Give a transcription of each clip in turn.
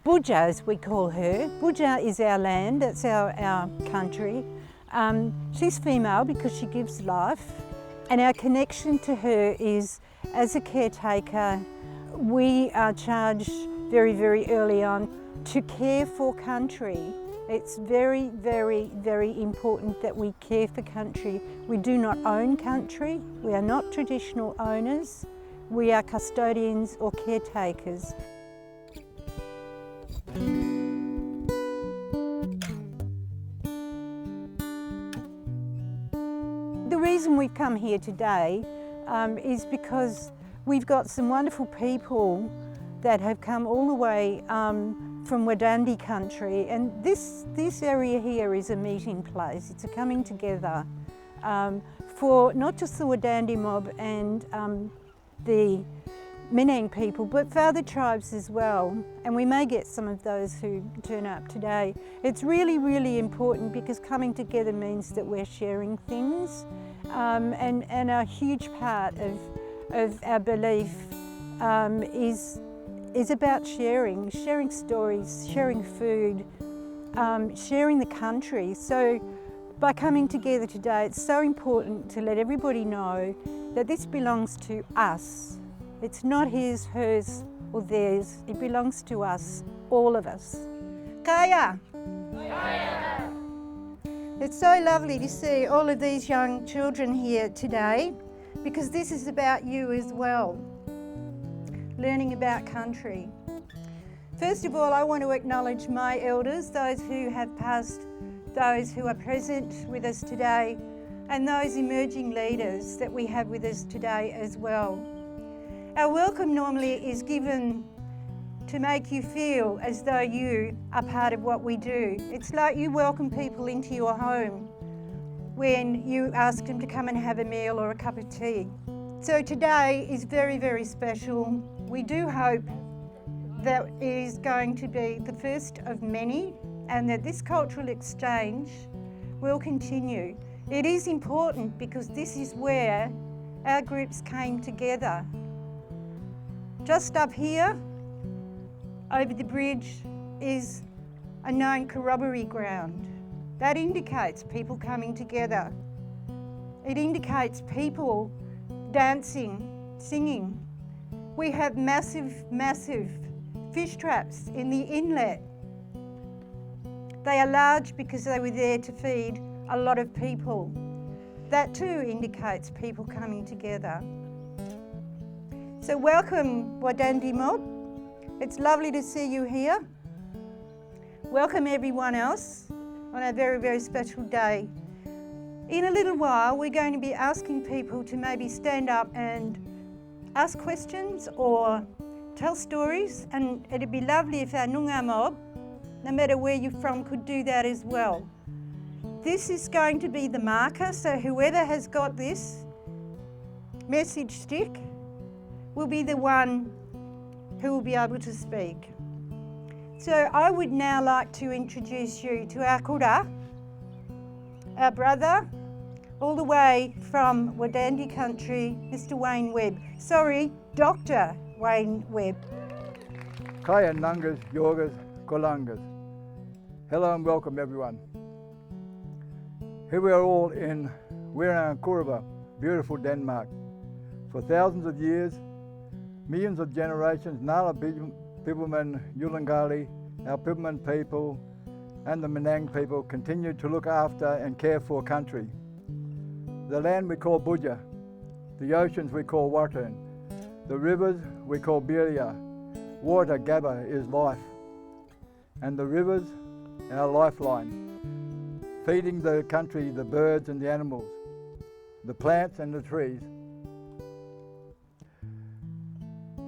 Budja, as we call her. Budja is our land, that's our country. She's female because she gives life, and our connection to her is, as a caretaker, we are charged very, very early on to care for country. It's very, very, very important that we care for country. We do not own country. We are not traditional owners. We are custodians or caretakers. The reason we've come here today is because we've got some wonderful people that have come all the way from Wadandi country, and this area here is a meeting place. It's a coming together for not just the Wadandi mob and the Menang people, but for other tribes as well, and we may get some of those who turn up today. It's really, really important because coming together means that we're sharing things, and a huge part of our belief is about sharing stories, sharing food, sharing the country. So by coming together today, it's so important to let everybody know that this belongs to us. It's not his, hers or theirs, it belongs to us, all of us. Kaya! Kaya! It's so lovely to see all of these young children here today, because this is about you as well, learning about country. First of all, I want to acknowledge my elders, those who have passed, those who are present with us today, and those emerging leaders that we have with us today as well. Our welcome normally is given to make you feel as though you are part of what we do. It's like you welcome people into your home when you ask them to come and have a meal or a cup of tea. So today is very, very special. We do hope that it is going to be the first of many, and that this cultural exchange will continue. It is important because this is where our groups came together. Just up here, over the bridge, is a known corroboree ground. That indicates people coming together. It indicates people dancing, singing. We have massive, massive fish traps in the inlet. They are large because they were there to feed a lot of people. That too indicates people coming together. So welcome, Wadandi mob. It's lovely to see you here. Welcome everyone else on a very, very special day. In a little while, we're going to be asking people to maybe stand up and ask questions or tell stories, and it'd be lovely if our Noongar mob, no matter where you're from, could do that as well. This is going to be the marker, so whoever has got this message stick will be the one who will be able to speak. So I would now like to introduce you to our kura, our brother, all the way from Wadandi country, Mr. Wayne Webb. Sorry, Dr. Wayne Webb. Kaya Nungas, Yorgas, Kolangas. Hello and welcome everyone. Here we are all in Kwoorabup, beautiful Denmark. For thousands of years, millions of generations, Nala Pibbulman, Yulangali, our Pibbulman people and the Menang people continued to look after and care for country. The land we call Budja, the oceans we call Wattern, the rivers we call Belia. Water, Gabba, is life, and the rivers, our lifeline, feeding the country, the birds and the animals, the plants and the trees.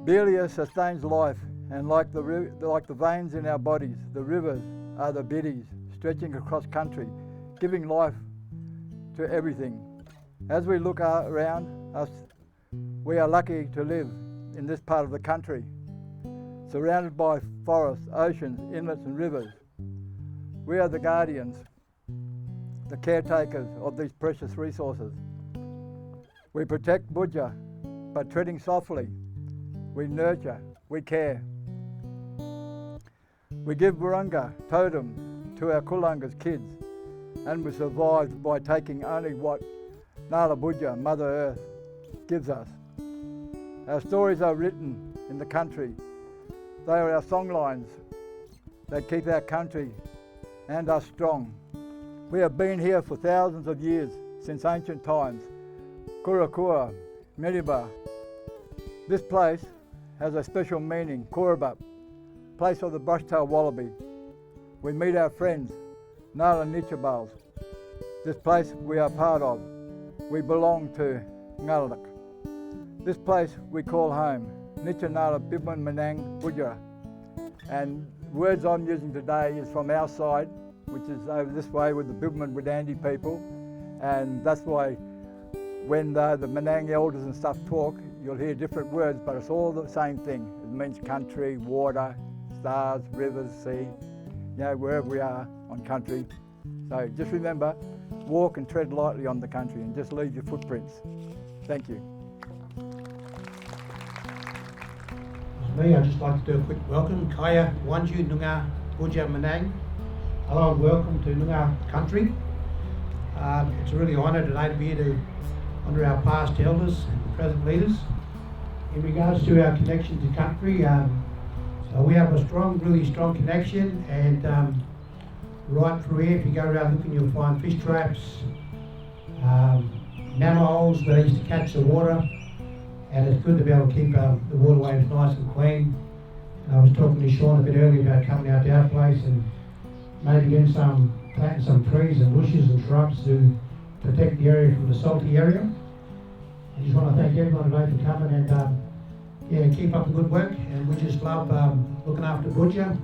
Belia sustains life, and like the veins in our bodies, the rivers are the biddies stretching across country, giving life to everything. As we look around us, we are lucky to live in this part of the country, surrounded by forests, oceans, inlets and rivers. We are the guardians, the caretakers of these precious resources. We protect Budja by treading softly. We nurture, we care. We give Wurrunga, totem, to our Kulunga's kids, and we survived by taking only what Nala Budja, Mother Earth, gives us. Our stories are written in the country. They are our songlines that keep our country and us strong. We have been here for thousands of years, since ancient times. Kurakura, Miriba. This place has a special meaning, Kwoorabup, place of the brush-tailed wallaby. We meet our friends, Nala Nichabals. This place we are part of. We belong to Ngalak. This place we call home, Nichanala Pibbulman Menang Budja. And words I'm using today is from our side, which is over this way with the Pibbulman Wadandi people. And that's why when the Menang Elders and stuff talk, you'll hear different words, but it's all the same thing. It means country, water, stars, rivers, sea, wherever we are on country. So just remember, walk and tread lightly on the country and just leave your footprints. Thank you. I'd just like to do a quick welcome. Kaya, Wanju, Noongar, Budja, Menang. Hello and welcome to Noongar country. It's a really honour today to be here to honour our past elders and present leaders. In regards to our connection to country, so we have a really strong connection, and right through here, if you go around looking, you'll find fish traps, manholes where they used to catch the water, and it's good to be able to keep the waterways nice and clean. And I was talking to Sean a bit earlier about coming out to our place and maybe planting some trees and bushes and shrubs to protect the area from the salty area. I just want to thank everyone today for coming, and keep up the good work. And we just love looking after Budja.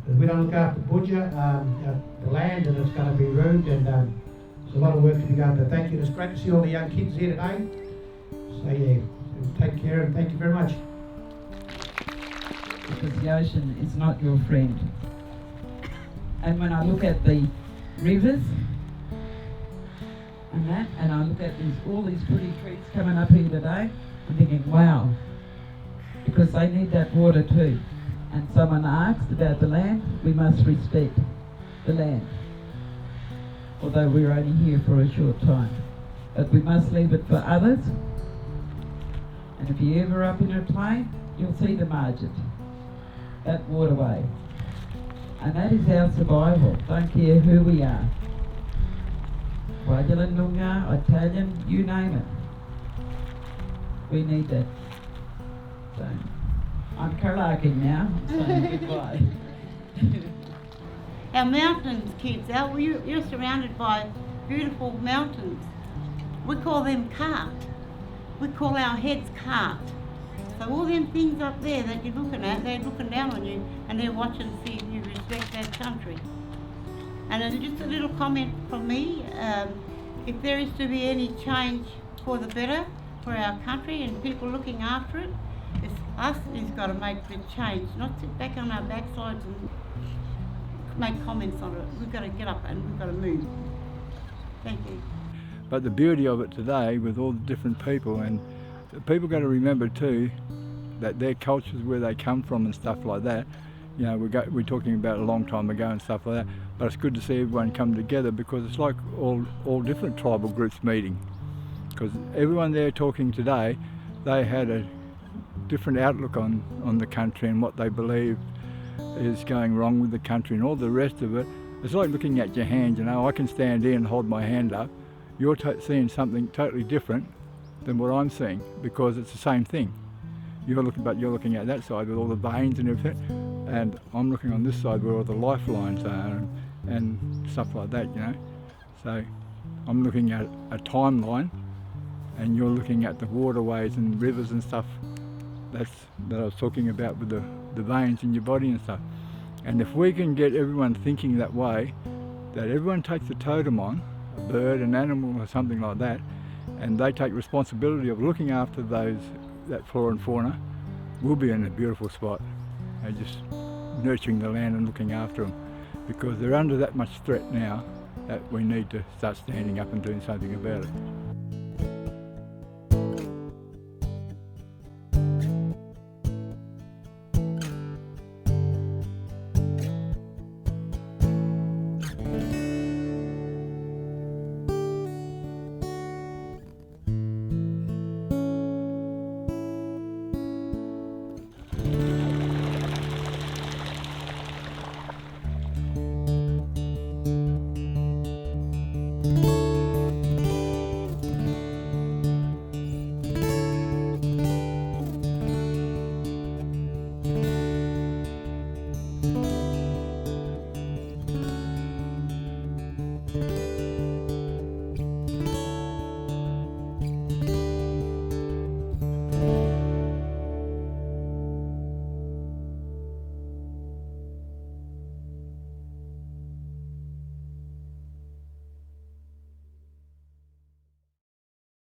If we don't look after Budja, the land, and it's going to be ruined, and there's a lot of work to be done. But thank you. It's great to see all the young kids here today. So take care and thank you very much. Because the ocean is not your friend. And when I look at the rivers and I look at all these pretty trees coming up here today, I'm thinking, wow, because they need that water too. And someone asked about the land, we must respect the land. Although we're only here for a short time. But we must leave it for others. And if you're ever up in a plane, you'll see the margin, that waterway. And that is our survival, don't care who we are. Wajalan, Noongar, Italian, you name it. We need that. So, I'm karaoke now, saying goodbye. Our mountains, kids, you're surrounded by beautiful mountains. We call them cart. We call our heads cart. So all them things up there that you're looking at, they're looking down on you and they're watching to see if you respect that country. And then just a little comment from me, if there is to be any change for the better for our country and people looking after it, it's us who's got to make the change, not sit back on our backsides and make comments on it. We've got to get up and we've got to move. Thank you. But the beauty of it today with all the different people, and people got to remember too that their cultures, where they come from and stuff like that, we're talking about a long time ago and stuff like that, but it's good to see everyone come together because it's like all different tribal groups meeting, because everyone there talking today, they had a different outlook on the country and what they believe is going wrong with the country and all the rest of it. It's like looking at your hand, I can stand here and hold my hand up. You're seeing something totally different than what I'm seeing because it's the same thing. You're looking at that side with all the veins and everything, and I'm looking on this side where all the lifelines are and stuff like that, So I'm looking at a timeline and you're looking at the waterways and rivers and stuff that I was talking about with the veins in your body and stuff. And if we can get everyone thinking that way, that everyone takes a totem on, a bird, an animal or something like that, and they take responsibility of looking after that flora and fauna, we'll be in a beautiful spot. And just nurturing the land and looking after them, because they're under that much threat now that we need to start standing up and doing something about it.